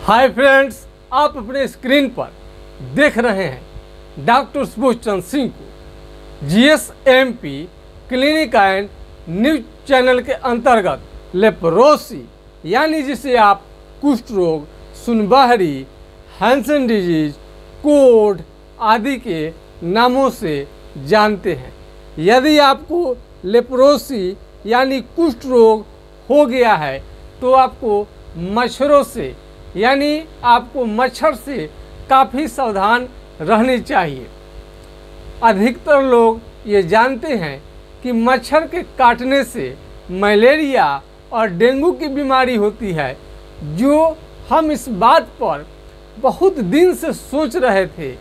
Hi friends, आप अपने screen पर देख रहे हैं डॉक्टर सुबोधचंद्र सिंह को जीएसएमपी क्लिनिक एंड न्यूज चैनल के अंतर्गत लेप्रोसी यानी जिसे आप कुष्ठ रोग, सुनबहरी, हैंसन डिजीज, कोढ़ आदि के नामों से जानते हैं। यदि आपको लेप्रोसी यानी कुष्ठ रोग हो गया है तो आपको मच्छरों से यानी आपको मच्छर से काफ़ी सावधान रहनी चाहिए। अधिकतर लोग ये जानते हैं कि मच्छर के काटने से मलेरिया और डेंगू की बीमारी होती है, जो हम इस बात पर बहुत दिन से सोच रहे थे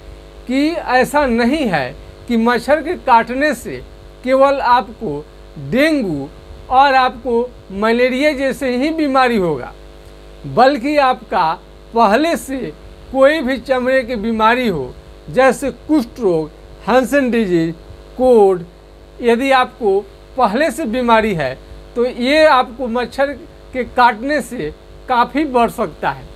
कि ऐसा नहीं है कि मच्छर के काटने से केवल आपको डेंगू और आपको मलेरिया जैसे ही बीमारी होगा, बल्कि आपका पहले से कोई भी चमड़े की बीमारी हो जैसे कुष्ठ रोग, हैंसन डिजीज, कोढ़, यदि आपको पहले से बीमारी है तो ये आपको मच्छर के काटने से काफ़ी बढ़ सकता है।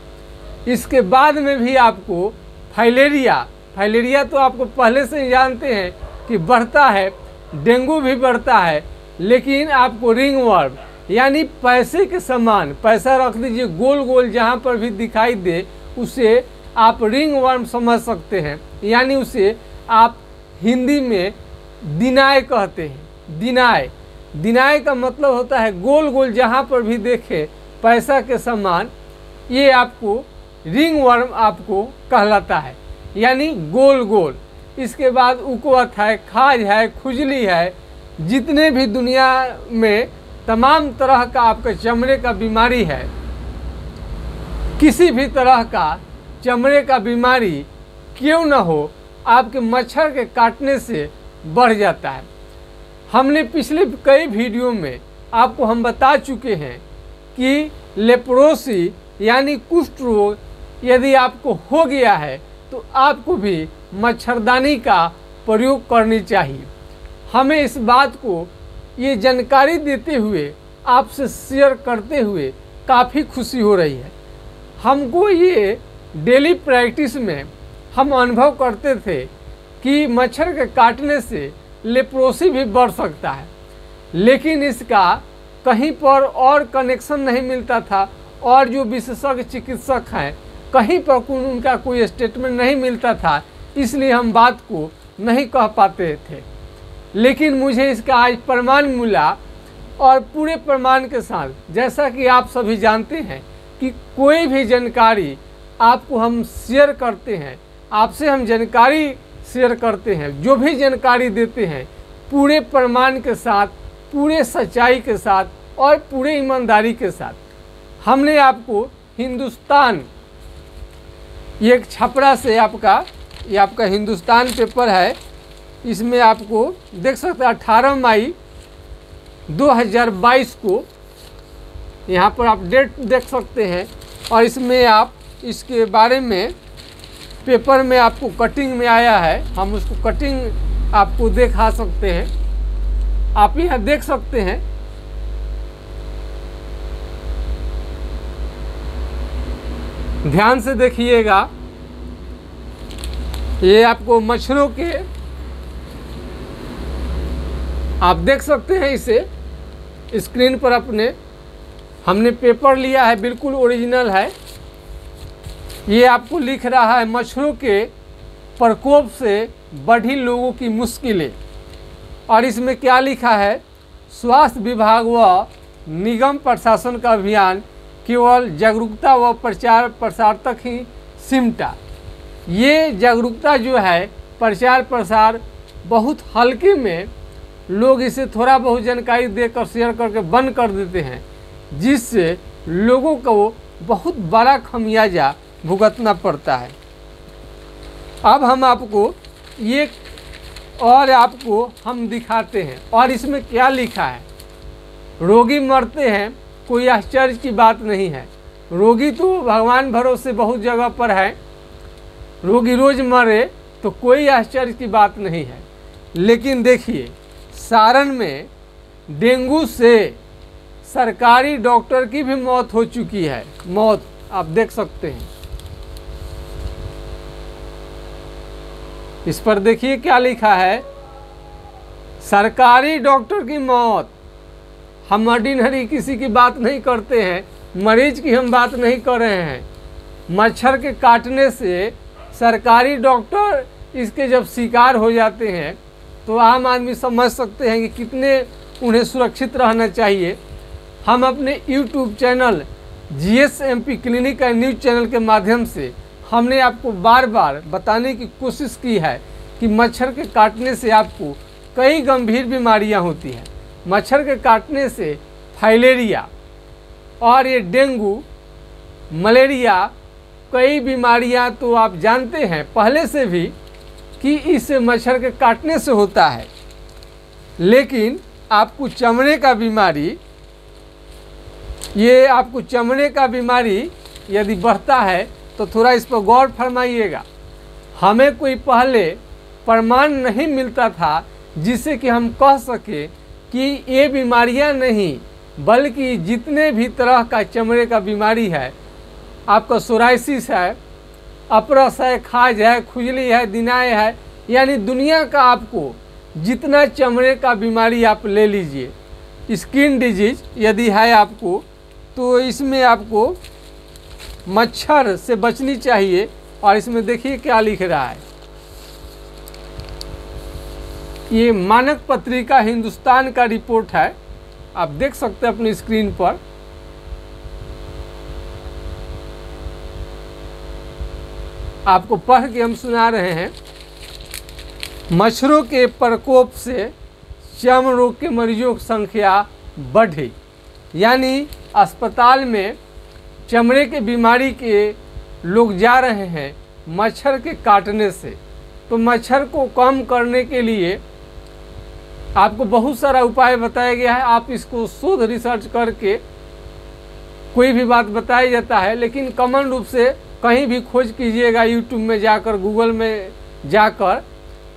इसके बाद में भी आपको फाइलेरिया तो आपको पहले से ही जानते हैं कि बढ़ता है, डेंगू भी बढ़ता है, लेकिन आपको रिंगवर्म यानी पैसे के समान, पैसा रख दीजिए गोल गोल जहाँ पर भी दिखाई दे उसे आप रिंगवर्म समझ सकते हैं, यानी उसे आप हिंदी में दिनाय कहते हैं। दिनाय का मतलब होता है गोल गोल जहाँ पर भी देखे पैसा के समान, ये आपको रिंगवर्म आपको कहलाता है, यानी गोल गोल। इसके बाद उकवत है, खाज है, खुजली है, जितने भी दुनिया में तमाम तरह का आपके चमड़े का बीमारी है, किसी भी तरह का चमड़े का बीमारी क्यों न हो, आपके मच्छर के काटने से बढ़ जाता है। हमने पिछले कई वीडियो में आपको हम बता चुके हैं कि लेप्रोसी यानी कुष्ठ रोग यदि आपको हो गया है तो आपको भी मच्छरदानी का प्रयोग करनी चाहिए। हमें इस बात को ये जानकारी देते हुए, आपसे शेयर करते हुए काफ़ी खुशी हो रही है। हमको ये डेली प्रैक्टिस में हम अनुभव करते थे कि मच्छर के काटने से लेप्रोसी भी बढ़ सकता है, लेकिन इसका कहीं पर और कनेक्शन नहीं मिलता था, और जो विशेषज्ञ चिकित्सक हैं कहीं पर उनका कोई स्टेटमेंट नहीं मिलता था, इसलिए हम बात को नहीं कह पाते थे। लेकिन मुझे इसका आज प्रमाण मिला, और पूरे प्रमाण के साथ, जैसा कि आप सभी जानते हैं कि कोई भी जानकारी आपको हम शेयर करते हैं, आपसे हम जानकारी शेयर करते हैं, जो भी जानकारी देते हैं पूरे प्रमाण के साथ, पूरे सच्चाई के साथ और पूरे ईमानदारी के साथ। हमने आपको हिंदुस्तान, ये एक छपरा से ये आपका हिंदुस्तान पेपर है, इसमें आपको देख सकते हैं 18 मई 2022 को यहाँ पर आप डेट देख सकते हैं, और इसमें आप इसके बारे में पेपर में आपको कटिंग में आया है, हम उसको कटिंग आपको दिखा सकते हैं। आप यहाँ देख सकते हैं, ध्यान से देखिएगा, ये आपको मच्छरों के, आप देख सकते हैं इसे स्क्रीन पर अपने, हमने पेपर लिया है, बिल्कुल ओरिजिनल है। ये आपको लिख रहा है मच्छरों के प्रकोप से बढ़ी लोगों की मुश्किलें, और इसमें क्या लिखा है, स्वास्थ्य विभाग व निगम प्रशासन का अभियान केवल जागरूकता व प्रचार प्रसार तक ही सिमटा। ये जागरूकता जो है, प्रचार प्रसार बहुत हल्के में लोग इसे थोड़ा बहुत जानकारी देकर शेयर करके बंद कर देते हैं, जिससे लोगों को बहुत बड़ा खमियाजा भुगतना पड़ता है। अब हम आपको ये और आपको हम दिखाते हैं, और इसमें क्या लिखा है, रोगी मरते हैं, कोई आश्चर्य की बात नहीं है। रोगी तो भगवान भरोसे बहुत जगह पर है, रोगी रोज मरे तो कोई आश्चर्य की बात नहीं है। लेकिन देखिए, सारण में डेंगू से सरकारी डॉक्टर की भी मौत हो चुकी है, मौत आप देख सकते हैं। इस पर देखिए क्या लिखा है, सरकारी डॉक्टर की मौत। हम ऑर्डिनरी किसी की बात नहीं करते हैं, मरीज की हम बात नहीं कर रहे हैं। मच्छर के काटने से सरकारी डॉक्टर इसके जब शिकार हो जाते हैं तो आम आदमी समझ सकते हैं कि कितने उन्हें सुरक्षित रहना चाहिए। हम अपने YouTube channel GSMP clinic and news channel के माध्यम से हमने आपको बार बार बताने की कोशिश की है कि मच्छर के काटने से आपको कई गंभीर बीमारियां होती हैं। मच्छर के काटने से फाइलेरिया और ये डेंगू, मलेरिया, कई बीमारियां तो आप जानते हैं पहले से भी कि इस मच्छर के काटने से होता है। लेकिन आपको चमड़े का बीमारी, ये आपको चमड़े का बीमारी यदि बढ़ता है तो थोड़ा इस पर गौर फरमाइएगा। हमें कोई पहले प्रमाण नहीं मिलता था जिससे कि हम कह सके कि ये बीमारियां नहीं, बल्कि जितने भी तरह का चमड़े का बीमारी है, आपका सोराइसिस है, अपरस है, खाज है, खुजली है, दिनाय है, यानी दुनिया का आपको जितना चमड़े का बीमारी आप ले लीजिए, स्किन डिजीज यदि है आपको, तो इसमें आपको मच्छर से बचनी चाहिए। और इसमें देखिए क्या लिख रहा है, ये मानक पत्रिका हिंदुस्तान का रिपोर्ट है, आप देख सकते हैं अपनी स्क्रीन पर। आपको पढ़ के हम सुना रहे हैं। मच्छरों के प्रकोप से चर्म रोग के मरीजों की संख्या बढ़ी, यानी अस्पताल में चमड़े के बीमारी के लोग जा रहे हैं मच्छर के काटने से। तो मच्छर को कम करने के लिए आपको बहुत सारा उपाय बताया गया है। आप इसको शोध रिसर्च करके कोई भी बात बताया जाता है, लेकिन कॉमन रूप से कहीं भी खोज कीजिएगा यूट्यूब में जाकर, गूगल में जाकर,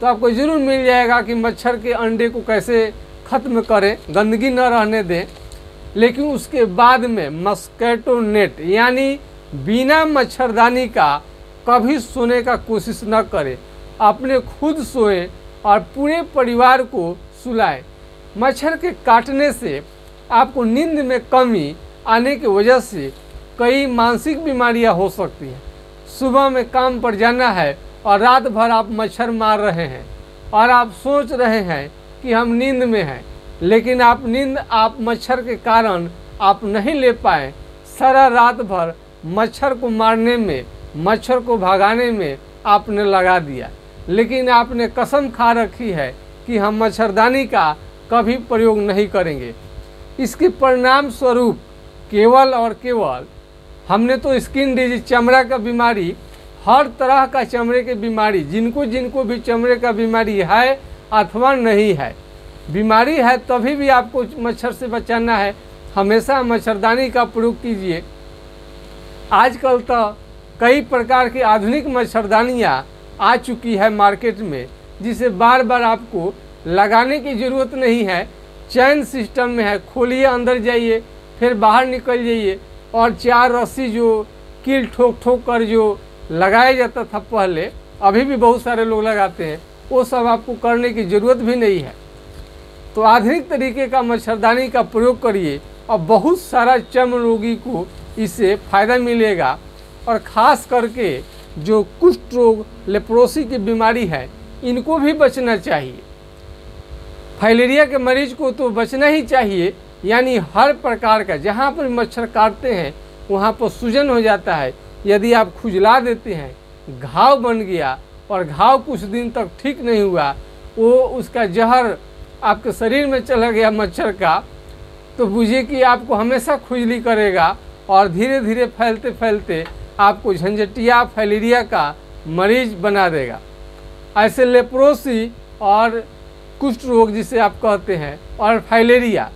तो आपको ज़रूर मिल जाएगा कि मच्छर के अंडे को कैसे ख़त्म करें, गंदगी न रहने दें। लेकिन उसके बाद में मस्कीटो नेट यानी बिना मच्छरदानी का कभी सोने का कोशिश न करें। अपने खुद सोएं और पूरे परिवार को सुलाएं। मच्छर के काटने से आपको नींद में कमी आने की वजह से कई मानसिक बीमारियां हो सकती हैं। सुबह में काम पर जाना है और रात भर आप मच्छर मार रहे हैं और आप सोच रहे हैं कि हम नींद में हैं, लेकिन आप मच्छर के कारण आप नहीं ले पाए। सारा रात भर मच्छर को मारने में, मच्छर को भगाने में आपने लगा दिया, लेकिन आपने कसम खा रखी है कि हम मच्छरदानी का कभी प्रयोग नहीं करेंगे। इसके परिणाम स्वरूप केवल और केवल हमने तो स्किन डिजीज, चमड़ा का बीमारी, हर तरह का चमड़े की बीमारी, जिनको भी चमड़े का बीमारी है अथवा नहीं है, बीमारी है तभी भी आपको मच्छर से बचाना है। हमेशा मच्छरदानी का प्रयोग कीजिए। आजकल तो कई प्रकार की आधुनिक मच्छरदानियाँ आ चुकी है मार्केट में, जिसे बार बार आपको लगाने की ज़रूरत नहीं है। चैन सिस्टम में है, खोलिए, अंदर जाइए, फिर बाहर निकल जाइए, और 4 रस्सी जो कील ठोक ठोक कर जो लगाया जाता था पहले, अभी भी बहुत सारे लोग लगाते हैं, वो सब आपको करने की ज़रूरत भी नहीं है। तो आधुनिक तरीके का मच्छरदानी का प्रयोग करिए और बहुत सारा चर्म रोगी को इससे फ़ायदा मिलेगा। और ख़ास करके जो कुष्ठ रोग, लेप्रोसी की बीमारी है, इनको भी बचना चाहिए। फाइलेरिया के मरीज को तो बचना ही चाहिए, यानी हर प्रकार का जहाँ पर मच्छर काटते हैं वहाँ पर सूजन हो जाता है। यदि आप खुजला देते हैं, घाव बन गया और घाव कुछ दिन तक ठीक नहीं हुआ, वो उसका जहर आपके शरीर में चला गया मच्छर का, तो बुझिए कि आपको हमेशा खुजली करेगा और धीरे धीरे फैलते फैलते आपको झंझटिया फाइलेरिया का मरीज बना देगा। ऐसे लेप्रोसी और कुष्ठ रोग जिसे आप कहते हैं और फाइलेरिया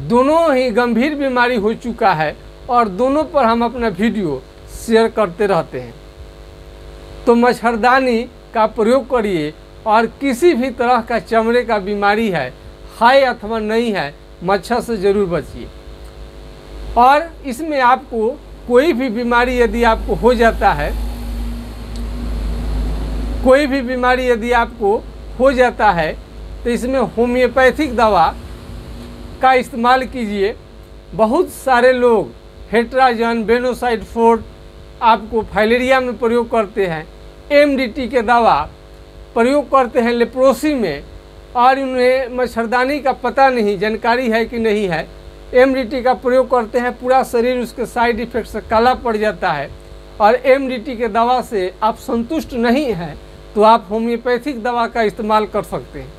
दोनों ही गंभीर बीमारी हो चुका है, और दोनों पर हम अपना वीडियो शेयर करते रहते हैं। तो मच्छरदानी का प्रयोग करिए, और किसी भी तरह का चमड़े का बीमारी है अथवा नहीं है, मच्छर से ज़रूर बचिए। और इसमें आपको कोई भी बीमारी यदि आपको हो जाता है, कोई भी बीमारी यदि आपको हो जाता है तो इसमें होम्योपैथिक दवा का इस्तेमाल कीजिए। बहुत सारे लोग हेट्राजन, बेनोसाइड फोर्ट आपको फाइलेरिया में प्रयोग करते हैं, एमडीटी के दवा प्रयोग करते हैं लेप्रोसी में, और उन्हें मच्छरदानी का पता नहीं, जानकारी है कि नहीं है, एमडीटी का प्रयोग करते हैं, पूरा शरीर उसके साइड इफ़ेक्ट से काला पड़ जाता है। और एमडीटी के दवा से आप संतुष्ट नहीं हैं तो आप होम्योपैथिक दवा का इस्तेमाल कर सकते हैं।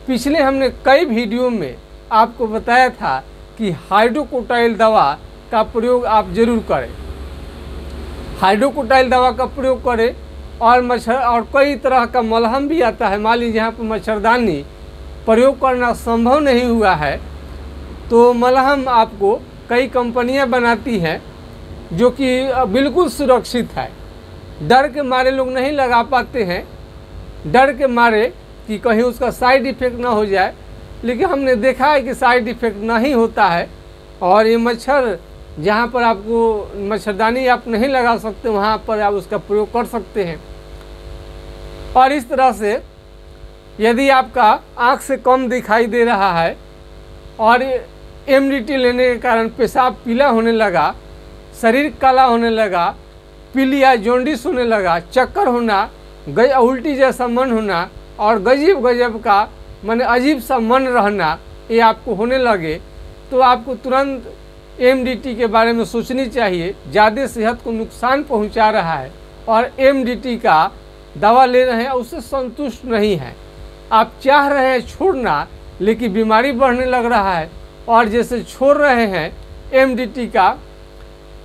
पिछले हमने कई वीडियो में आपको बताया था कि हाइड्रोकोटाइल दवा का प्रयोग आप जरूर करें, हाइड्रोकोटाइल दवा का प्रयोग करें। और कई तरह का मलहम भी आता है। मान लीजिए यहाँ पर मच्छरदानी प्रयोग करना संभव नहीं हुआ है तो मलहम आपको कई कंपनियां बनाती हैं जो कि बिल्कुल सुरक्षित है। डर के मारे लोग नहीं लगा पाते हैं, डर के मारे कि कहीं उसका साइड इफ़ेक्ट ना हो जाए, लेकिन हमने देखा है कि साइड इफ़ेक्ट नहीं होता है। और ये मच्छर जहाँ पर आपको मच्छरदानी आप नहीं लगा सकते वहाँ पर आप उसका प्रयोग कर सकते हैं। और इस तरह से यदि आपका आँख से कम दिखाई दे रहा है और एमडीटी लेने के कारण पेशाब पीला होने लगा, शरीर काला होने लगा, पीलिया जॉन्डिस होने लगा, चक्कर होना, उल्टी जैसा मन होना और गजब गजब का माने अजीब सा मन रहना, ये आपको होने लगे तो आपको तुरंत एमडीटी के बारे में सोचनी चाहिए। ज़्यादा सेहत को नुकसान पहुंचा रहा है और एमडीटी का दवा ले रहे हैं, उससे संतुष्ट नहीं है, आप चाह रहे हैं छोड़ना लेकिन बीमारी बढ़ने लग रहा है। और जैसे छोड़ रहे हैं एमडीटी का,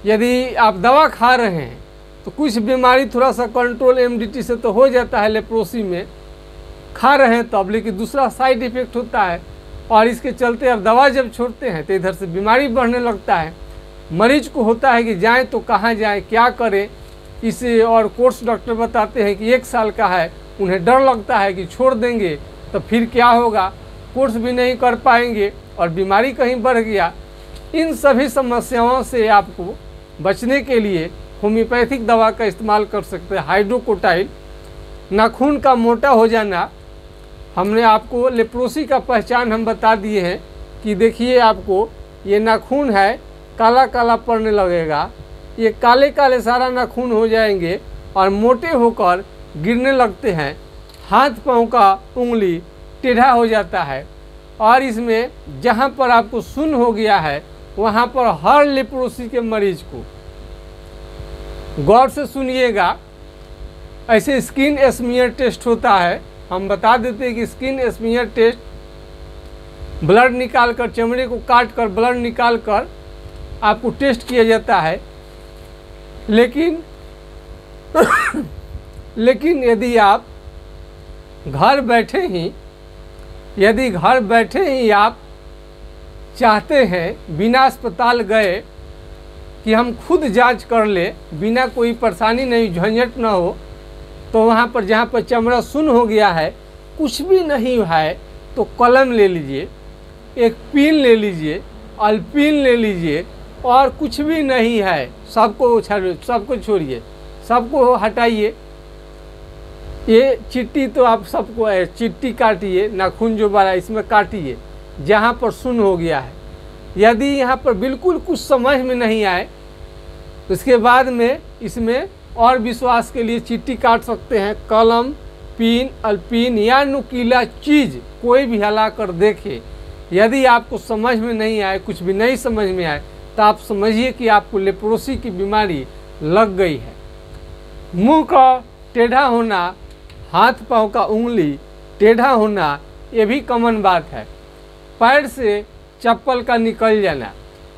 यदि आप दवा खा रहे हैं तो कुछ बीमारी थोड़ा सा कंट्रोल एमडीटी से तो हो जाता है, लेप्रोसी में खा रहे हैं तब, लेकिन दूसरा साइड इफ़ेक्ट होता है। और इसके चलते अब दवा जब छोड़ते हैं तो इधर से बीमारी बढ़ने लगता है। मरीज को होता है कि जाएं तो कहाँ जाएं, क्या करें इसे। और कोर्स डॉक्टर बताते हैं कि 1 साल का है, उन्हें डर लगता है कि छोड़ देंगे तो फिर क्या होगा, कोर्स भी नहीं कर पाएंगे और बीमारी कहीं बढ़ गया। इन सभी समस्याओं से आपको बचने के लिए होम्योपैथिक दवा का इस्तेमाल कर सकते हैं। हाइड्रोकोटाइल, नाखून का मोटा हो जाना, हमने आपको लेप्रोसी का पहचान हम बता दिए हैं कि देखिए आपको ये नाखून है, काला काला पड़ने लगेगा, ये काले काले सारा नाखून हो जाएंगे और मोटे होकर गिरने लगते हैं। हाथ पाँव का उंगली टेढ़ा हो जाता है। और इसमें जहाँ पर आपको सुन्न हो गया है वहाँ पर हर लेप्रोसी के मरीज को, गौर से सुनिएगा, ऐसे स्किन स्मीयर टेस्ट होता है। हम बता देते हैं कि स्किन स्मीयर टेस्ट ब्लड निकाल कर, चमड़े को काट कर ब्लड निकाल कर आपको टेस्ट किया जाता है। लेकिन यदि आप घर बैठे ही आप चाहते हैं बिना अस्पताल गए कि हम खुद जांच कर ले, बिना कोई परेशानी नहीं, झंझट ना हो, तो वहाँ पर जहाँ पर चमड़ा सुन्न हो गया है, कुछ भी नहीं है, तो कलम ले लीजिए, एक पिन ले लीजिए, अल्पिन ले लीजिए, और कुछ भी नहीं है, सबको छोड़िए, सबको हटाइए। ये चिट्टी तो आप सबको है, चिट्टी काटिए, नाखून जो बड़ा इसमें काटिए जहाँ पर सुन्न हो गया है। यदि यहाँ पर बिल्कुल कुछ समझ में नहीं आए तो इसके बाद में इसमें और विश्वास के लिए चिट्टी काट सकते हैं, कलम, पिन, अल्पिन या नुकीला चीज़ कोई भी हिला कर देखे। यदि आपको समझ में नहीं आए, कुछ भी नहीं समझ में आए, तो आप समझिए कि आपको लेप्रोसी की बीमारी लग गई है। मुंह का टेढ़ा होना, हाथ पाँव का उंगली टेढ़ा होना, ये भी कॉमन बात है। पैर से चप्पल का निकल जाना,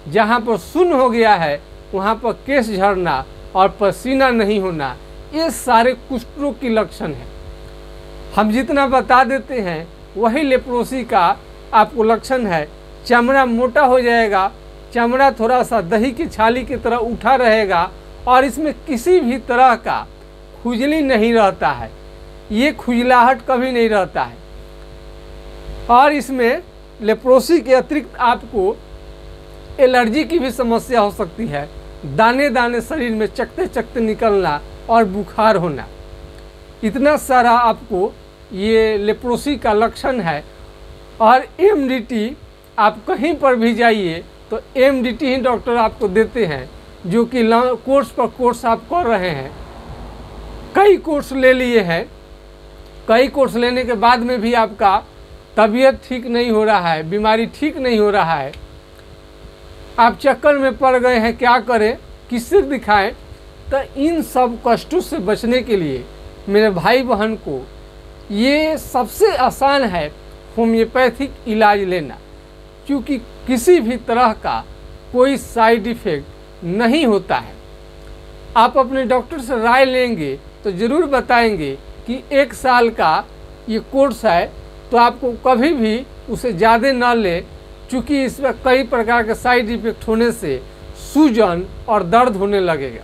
जहाँ पर सुन्न हो गया है वहाँ पर केस झड़ना और पसीना नहीं होना, ये सारे कुष्ठ रोग की लक्षण है। हम जितना बता देते हैं वही लेप्रोसी का आपको लक्षण है। चमड़ा मोटा हो जाएगा, चमड़ा थोड़ा सा दही की छाली की तरह उठा रहेगा और इसमें किसी भी तरह का खुजली नहीं रहता है, ये खुजलाहट कभी नहीं रहता है। और इसमें लेप्रोसी के अतिरिक्त आपको एलर्जी की भी समस्या हो सकती है, दाने दाने शरीर में चकते चकते निकलना और बुखार होना। इतना सारा आपको ये लेप्रोसी का लक्षण है। और एमडीटी आप कहीं पर भी जाइए तो एमडीटी ही डॉक्टर आपको देते हैं, जो कि कोर्स पर कोर्स आप कर रहे हैं। कई कोर्स ले लिए हैं, कई कोर्स लेने के बाद में भी आपका तबीयत ठीक नहीं हो रहा है, बीमारी ठीक नहीं हो रहा है, आप चक्कर में पड़ गए हैं, क्या करें, किससे दिखाएं। तो इन सब कष्टों से बचने के लिए मेरे भाई बहन को ये सबसे आसान है होम्योपैथिक इलाज लेना, क्योंकि किसी भी तरह का कोई साइड इफ़ेक्ट नहीं होता है। आप अपने डॉक्टर से राय लेंगे तो ज़रूर बताएंगे कि 1 साल का ये कोर्स है, तो आपको कभी भी उसे ज़्यादा ना लें, क्योंकि इसमें कई प्रकार के साइड इफ़ेक्ट होने से सूजन और दर्द होने लगेगा।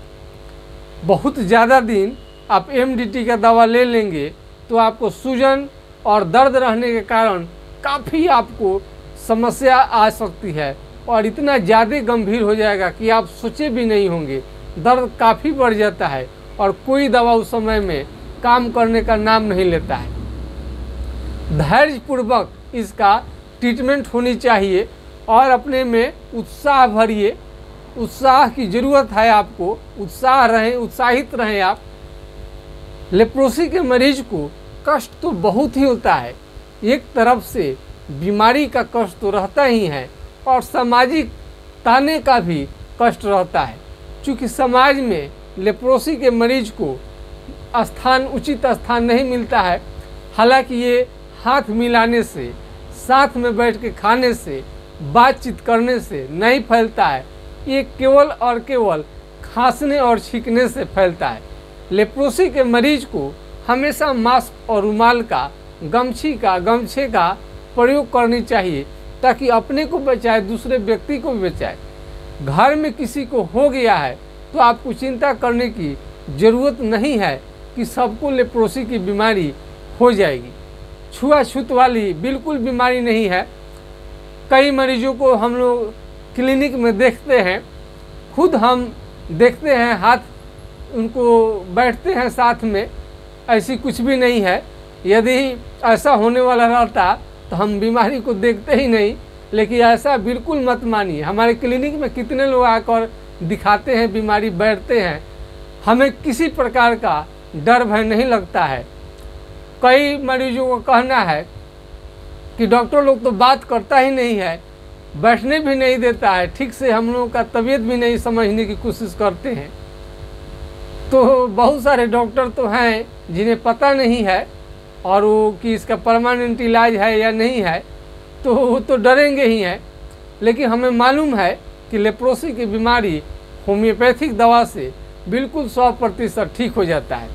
बहुत ज़्यादा दिन आप एमडीटी का दवा ले लेंगे तो आपको सूजन और दर्द रहने के कारण काफ़ी आपको समस्या आ सकती है, और इतना ज़्यादा गंभीर हो जाएगा कि आप सोचे भी नहीं होंगे। दर्द काफ़ी बढ़ जाता है और कोई दवा उस समय में काम करने का नाम नहीं लेता है। धैर्यपूर्वक इसका ट्रीटमेंट होनी चाहिए और अपने में उत्साह भरिए। उत्साह की ज़रूरत है आपको, उत्साह रहें, उत्साहित रहें आप। लेप्रोसी के मरीज को कष्ट तो बहुत ही होता है, एक तरफ से बीमारी का कष्ट तो रहता ही है और सामाजिक ताने का भी कष्ट रहता है, क्योंकि समाज में लेप्रोसी के मरीज को उचित स्थान नहीं मिलता है। हालांकि ये हाथ मिलाने से, साथ में बैठ के खाने से, बातचीत करने से नहीं फैलता है, ये केवल और केवल खांसने और छींकने से फैलता है। लेप्रोसी के मरीज को हमेशा मास्क और रुमाल का, गमछे का प्रयोग करनी चाहिए, ताकि अपने को बचाए, दूसरे व्यक्ति को भी बचाए। घर में किसी को हो गया है तो आपको चिंता करने की ज़रूरत नहीं है कि सबको लेप्रोसी की बीमारी हो जाएगी। छुआछूत वाली बिल्कुल बीमारी नहीं है। कई मरीजों को हम लोग क्लिनिक में देखते हैं, खुद हम देखते हैं, हाथ उनको बैठते हैं साथ में, ऐसी कुछ भी नहीं है। यदि ऐसा होने वाला रहता तो हम बीमारी को देखते ही नहीं, लेकिन ऐसा बिल्कुल मत मानिए। हमारे क्लिनिक में कितने लोग आकर दिखाते हैं बीमारी, बैठते हैं, हमें किसी प्रकार का डर भय नहीं लगता है। कई मरीजों को कहना है कि डॉक्टर लोग तो बात करता ही नहीं है, बैठने भी नहीं देता है ठीक से, हम लोगों का तबीयत भी नहीं समझने की कोशिश करते हैं। तो बहुत सारे डॉक्टर तो हैं जिन्हें पता नहीं है और वो कि इसका परमानेंट इलाज है या नहीं है, तो वो तो डरेंगे ही हैं। लेकिन हमें मालूम है कि लेप्रोसी की बीमारी होम्योपैथिक दवा से बिल्कुल 100% ठीक हो जाता है।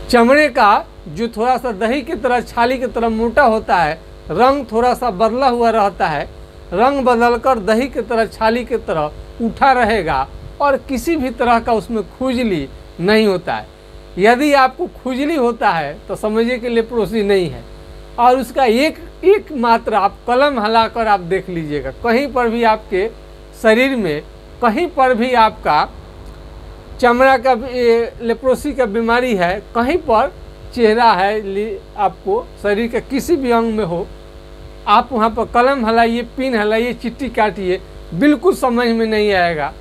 चमड़े का जो थोड़ा सा दही की तरह, छाली की तरह मोटा होता है, रंग थोड़ा सा बदला हुआ रहता है, रंग बदलकर दही की तरह, छाली की तरह उठा रहेगा और किसी भी तरह का उसमें खुजली नहीं होता है। यदि आपको खुजली होता है तो समझिए कि लेप्रोसी नहीं है। और उसका एक मात्र आप कलम हिलाकर आप देख लीजिएगा, कहीं पर भी आपके शरीर में कहीं पर भी आपका चमड़ा का लेप्रोसी का बीमारी है, कहीं पर चेहरा है, आपको शरीर के किसी भी अंग में हो, आप वहाँ पर कलम हिलाइए, पिन हिलाइए, चिट्ठी काटिए, बिल्कुल समझ में नहीं आएगा।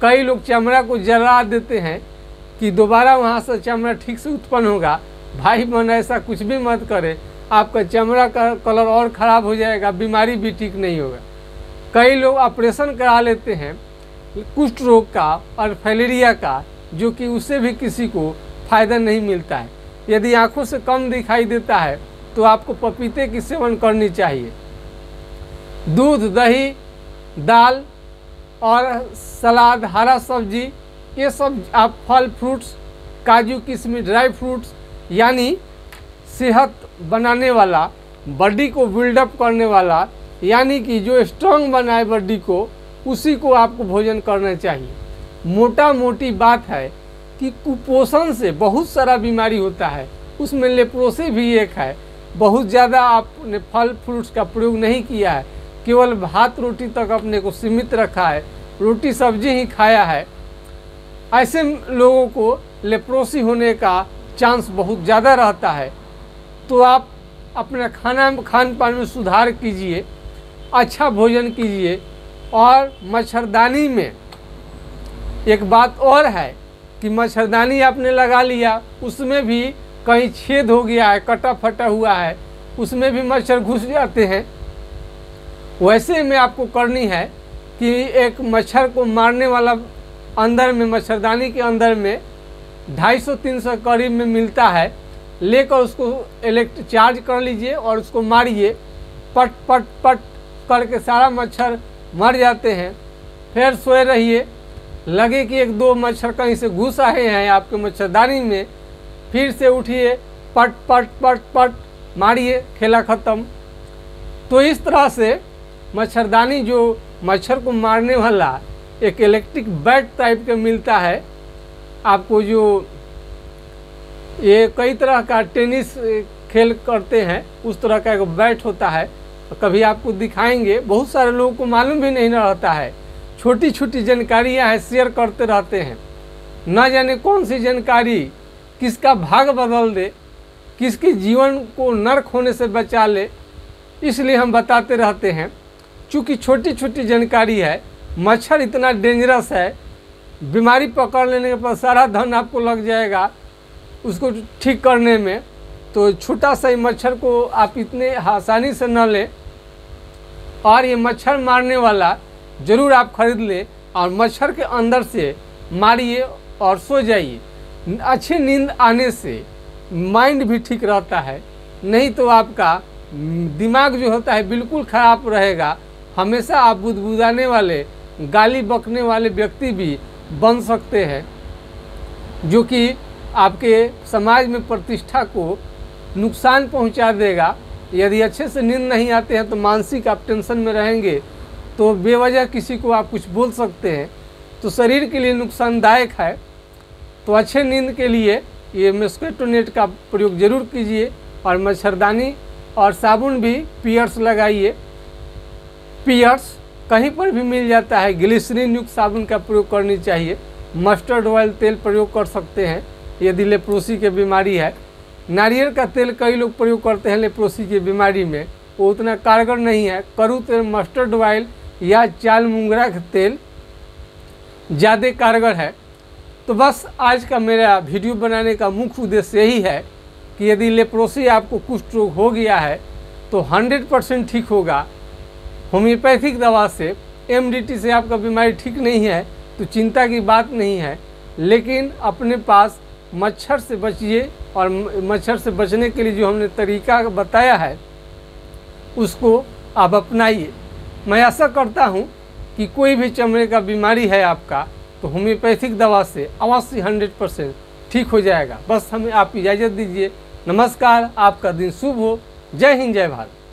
कई लोग चमड़ा को जला देते हैं कि दोबारा वहाँ से चमड़ा ठीक से उत्पन्न होगा। भाई बहन ऐसा कुछ भी मत करें, आपका चमड़ा का कलर और ख़राब हो जाएगा, बीमारी भी ठीक नहीं होगा। कई लोग ऑपरेशन करा लेते हैं कुष्ठ रोग का और फाइलेरिया का, जो कि उससे भी किसी को फ़ायदा नहीं मिलता है। यदि आँखों से कम दिखाई देता है तो आपको पपीते की सेवन करनी चाहिए। दूध, दही, दाल और सलाद, हरा सब्जी, ये सब आप फल फ्रूट्स, काजू किशमिश, ड्राई फ्रूट्स, यानी सेहत बनाने वाला, बॉडी को बिल्डअप करने वाला, यानी कि जो स्ट्रांग बनाए बॉडी को, उसी को आपको भोजन करना चाहिए। मोटा मोटी बात है कि कुपोषण से बहुत सारा बीमारी होता है, उसमें लेप्रोसी भी एक है। बहुत ज़्यादा आपने फल फ्रूट्स का प्रयोग नहीं किया है, केवल भात रोटी तक अपने को सीमित रखा है, रोटी सब्जी ही खाया है। ऐसे लोगों को लेप्रोसी होने का चांस बहुत ज़्यादा रहता है। तो आप अपना खान पान में सुधार कीजिए, अच्छा भोजन कीजिए। और मच्छरदानी में एक बात और है कि मच्छरदानी आपने लगा लिया, उसमें भी कहीं छेद हो गया है, कटा फटा हुआ है, उसमें भी मच्छर घुस जाते हैं। वैसे में आपको करनी है कि एक मच्छर को मारने वाला अंदर में, मच्छरदानी के अंदर में 250-300 करीब में मिलता है, लेकर उसको चार्ज कर लीजिए और उसको मारिए। पट पट पट करके सारा मच्छर मर जाते हैं। फिर सोए रहिए, लगे कि 1-2 मच्छर कहीं से घुस आए हैं आपके मच्छरदानी में, फिर से उठिए, पट पट पट पट मारिए, खेला ख़त्म। तो इस तरह से मच्छरदानी जो मच्छर को मारने वाला एक इलेक्ट्रिक बैट टाइप का मिलता है आपको, जो ये कई तरह का टेनिस खेल करते हैं उस तरह का एक बैट होता है, कभी आपको दिखाएंगे। बहुत सारे लोगों को मालूम भी नहीं रहता है, छोटी छोटी जानकारियां हैं, शेयर करते रहते हैं। न जाने कौन सी जानकारी किसका भाग बदल दे, किसके जीवन को नर्क होने से बचा ले, इसलिए हम बताते रहते हैं। चूँकि छोटी छोटी जानकारी है, मच्छर इतना डेंजरस है, बीमारी पकड़ लेने के बाद सारा धन आपको लग जाएगा उसको ठीक करने में। तो छोटा सा ही मच्छर को आप इतने आसानी से न लें, और ये मच्छर मारने वाला ज़रूर आप खरीद लें और मच्छर के अंदर से मारिए और सो जाइए। अच्छी नींद आने से माइंड भी ठीक रहता है, नहीं तो आपका दिमाग जो होता है बिल्कुल ख़राब रहेगा। हमेशा आप बुदबुदाने वाले, गाली बकने वाले व्यक्ति भी बन सकते हैं, जो कि आपके समाज में प्रतिष्ठा को नुकसान पहुंचा देगा। यदि अच्छे से नींद नहीं आते हैं तो मानसिक आप टेंशन में रहेंगे, तो बेवजह किसी को आप कुछ बोल सकते हैं, तो शरीर के लिए नुकसानदायक है। तो अच्छे नींद के लिए ये मॉस्किटो नेट का प्रयोग ज़रूर कीजिए, और मच्छरदानी और साबुन भी पियर्स लगाइए। पियर्स कहीं पर भी मिल जाता है, ग्लिसरीन युक्त साबुन का प्रयोग करनी चाहिए। मस्टर्ड ऑयल तेल प्रयोग कर सकते हैं यदि लेप्रोसी की बीमारी है। नारियल का तेल कई लोग प्रयोग करते हैं लेप्रोसी की बीमारी में, वो उतना कारगर नहीं है। करू तेल, मस्टर्ड ऑयल या चाल मुंगरा का तेल ज़्यादा कारगर है। तो बस आज का मेरा वीडियो बनाने का मुख्य उद्देश्य यही है कि यदि लेप्रोसी आपको कुष्ठ रोग हो गया है तो 100% ठीक होगा होम्योपैथिक दवा से। एमडीटी से आपका बीमारी ठीक नहीं है तो चिंता की बात नहीं है, लेकिन अपने पास मच्छर से बचिए, और मच्छर से बचने के लिए जो हमने तरीका बताया है उसको आप अपनाइए। मैं आशा करता हूँ कि कोई भी चमड़े का बीमारी है आपका तो होम्योपैथिक दवा से अवश्य 100% ठीक हो जाएगा। बस हमें आप इजाज़त दीजिए। नमस्कार, आपका दिन शुभ हो। जय हिंद, जय भारत।